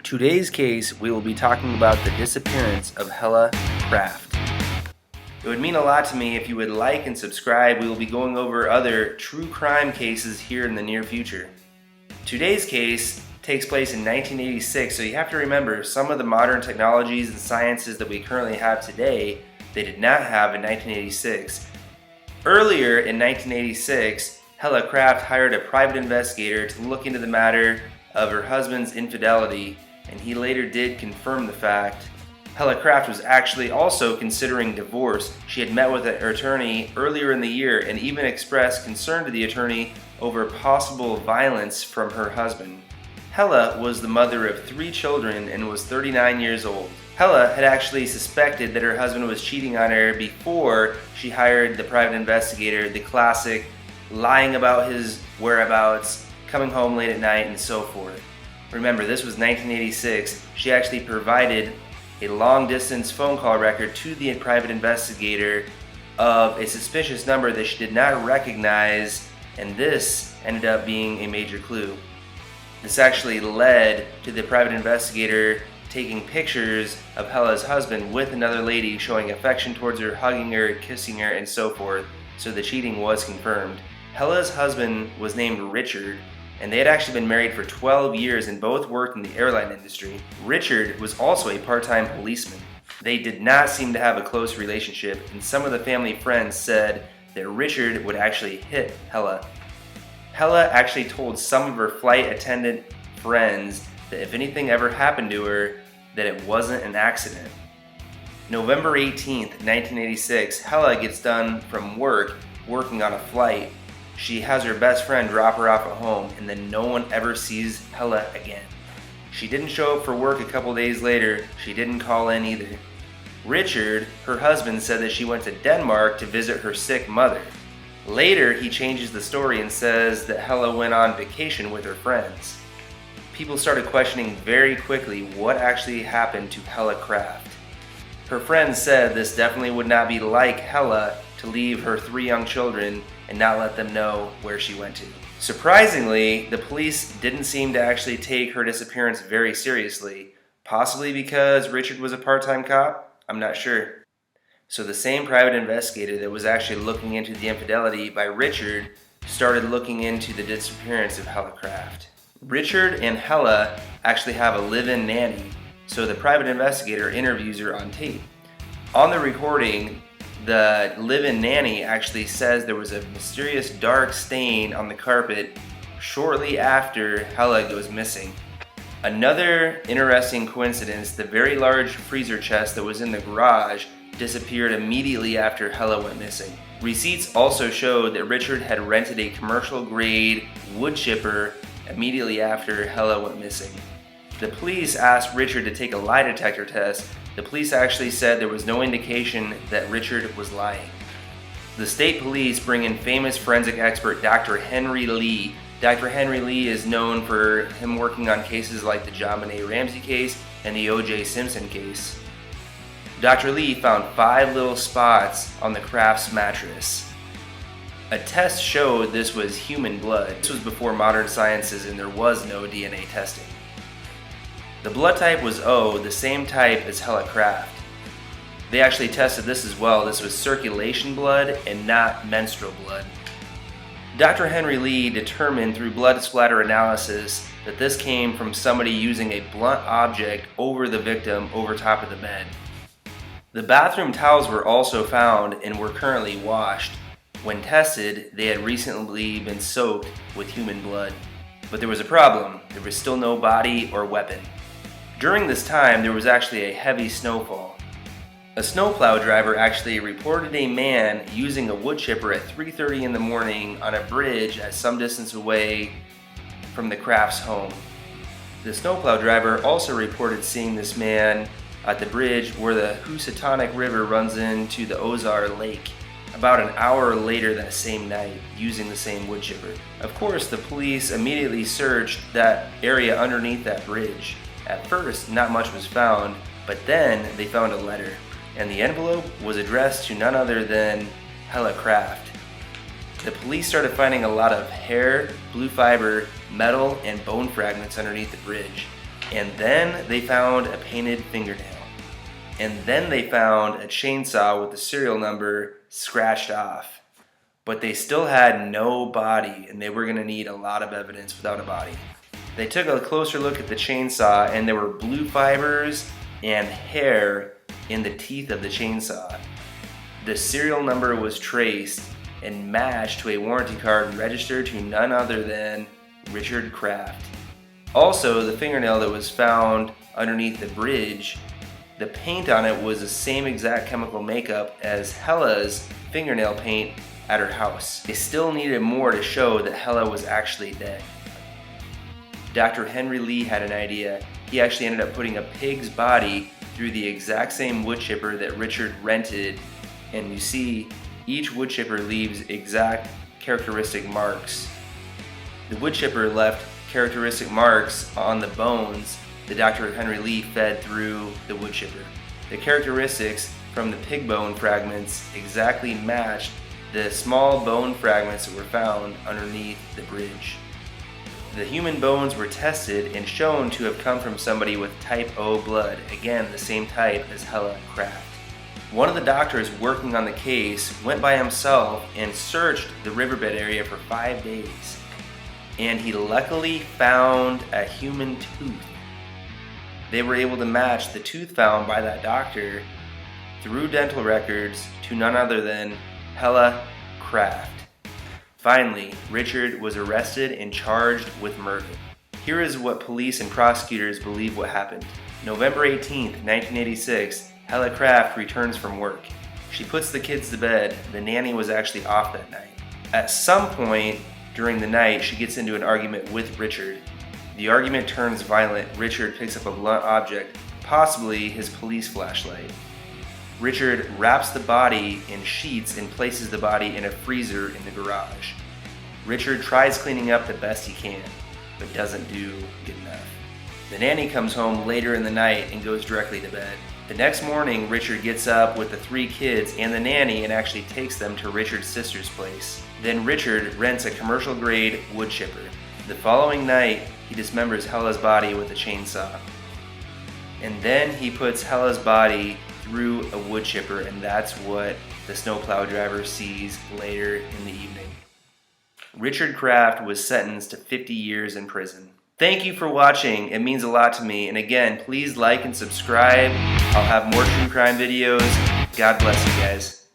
Today's case, we will be talking about the disappearance of Hella Craft. It would mean a lot to me if you would like and subscribe. We will be going over other true crime cases here in the near future. Today's case takes place in 1986, so you have to remember some of the modern technologies and sciences that we currently have today, they did not have in 1986. Earlier in 1986, Hella Craft hired a private investigator to look into the matter of her husband's infidelity, and he later did confirm the fact. Hella Craft was actually also considering divorce. She had met with an attorney earlier in the year and even expressed concern to the attorney over possible violence from her husband. Hella was the mother of 3 children and was 39 years old. Hella had actually suspected that her husband was cheating on her before she hired the private investigator, the classic lying about his whereabouts, coming home late at night, and so forth. Remember, this was 1986. She actually provided a long-distance phone call record to the private investigator of a suspicious number that she did not recognize, and this ended up being a major clue. This actually led to the private investigator taking pictures of Hella's husband with another lady, showing affection towards her, hugging her, kissing her, and so forth, so the cheating was confirmed. Hella's husband was named Richard, and they had actually been married for 12 years and both worked in the airline industry. Richard was also a part-time policeman. They did not seem to have a close relationship, and some of the family friends said that Richard would actually hit Hella. Hella actually told some of her flight attendant friends that if anything ever happened to her, that it wasn't an accident. November 18th, 1986, Hella gets done from work working on a flight. She has her best friend drop her off at home, and then no one ever sees Hella again. She didn't show up for work a couple days later. She didn't call in either. Richard, her husband, said that she went to Denmark to visit her sick mother. Later, he changes the story and says that Hella went on vacation with her friends. People started questioning very quickly what actually happened to Hella Craft. Her friends said this definitely would not be like Hella to leave her 3 young children and not let them know where she went to. Surprisingly, the police didn't seem to actually take her disappearance very seriously, possibly because Richard was a part-time cop? I'm not sure. So the same private investigator that was actually looking into the infidelity by Richard started looking into the disappearance of Hella Craft. Richard and Hella actually have a live-in nanny, so the private investigator interviews her on tape. On the recording, the live-in nanny actually says there was a mysterious dark stain on the carpet shortly after Hella goes missing. Another interesting coincidence, the very large freezer chest that was in the garage disappeared immediately after Hella went missing. Receipts also showed that Richard had rented a commercial-grade woodchipper immediately after Hella went missing. The police asked Richard to take a lie detector test. The police actually said there was no indication that Richard was lying. The state police bring in famous forensic expert Dr. Henry Lee. Dr. Henry Lee is known for him working on cases like the JonBenet Ramsey case and the O.J. Simpson case. Dr. Lee found 5 little spots on the Craft's mattress. A test showed this was human blood. This was before modern sciences and there was no DNA testing. The blood type was O, the same type as Hella Craft. They actually tested this as well. This was circulation blood and not menstrual blood. Dr. Henry Lee determined through blood splatter analysis that this came from somebody using a blunt object over the victim over top of the bed. The bathroom towels were also found and were currently washed. When tested, they had recently been soaked with human blood. But there was a problem. There was still no body or weapon. During this time, there was actually a heavy snowfall. A snowplow driver actually reported a man using a wood chipper at 3:30 in the morning on a bridge at some distance away from the Craft's home. The snowplow driver also reported seeing this man at the bridge where the Housatonic River runs into the Ozar Lake about an hour later that same night using the same wood chipper. Of course, the police immediately searched that area underneath that bridge. At first, not much was found, but then they found a letter, and the envelope was addressed to none other than Hella Craft. The police started finding a lot of hair, blue fiber, metal, and bone fragments underneath the bridge. And then they found a painted fingernail. And then they found a chainsaw with the serial number scratched off. But they still had no body, and they were going to need a lot of evidence without a body. They took a closer look at the chainsaw, and there were blue fibers and hair in the teeth of the chainsaw. The serial number was traced and matched to a warranty card registered to none other than Richard Kraft. Also, the fingernail that was found underneath the bridge, the paint on it was the same exact chemical makeup as Hella's fingernail paint at her house. They still needed more to show that Hella was actually dead. Dr. Henry Lee had an idea. He actually ended up putting a pig's body through the exact same wood chipper that Richard rented, and you see each wood chipper leaves exact characteristic marks. The wood chipper left characteristic marks on the bones that Dr. Henry Lee fed through the wood chipper. The characteristics from the pig bone fragments exactly matched the small bone fragments that were found underneath the bridge. The human bones were tested and shown to have come from somebody with type O blood, again the same type as Hella Kraft. One of the doctors working on the case went by himself and searched the riverbed area for 5 days, and he luckily found a human tooth. They were able to match the tooth found by that doctor through dental records to none other than Hella Kraft. Finally, Richard was arrested and charged with murder. Here is what police and prosecutors believe what happened. November 18th, 1986, Hella Kraft returns from work. She puts the kids to bed. The nanny was actually off that night. At some point during the night, she gets into an argument with Richard. The argument turns violent. Richard picks up a blunt object, possibly his police flashlight. Richard wraps the body in sheets and places the body in a freezer in the garage. Richard tries cleaning up the best he can, but doesn't do good enough. The nanny comes home later in the night and goes directly to bed. The next morning, Richard gets up with the 3 kids and the nanny and actually takes them to Richard's sister's place. Then Richard rents a commercial-grade wood chipper. The following night, he dismembers Hella's body with a chainsaw. And then he puts Hella's body through a wood chipper, and that's what the snowplow driver sees later in the evening. Richard Kraft was sentenced to 50 years in prison. Thank you for watching. It means a lot to me. And again, please like and subscribe. I'll have more true crime videos. God bless you guys.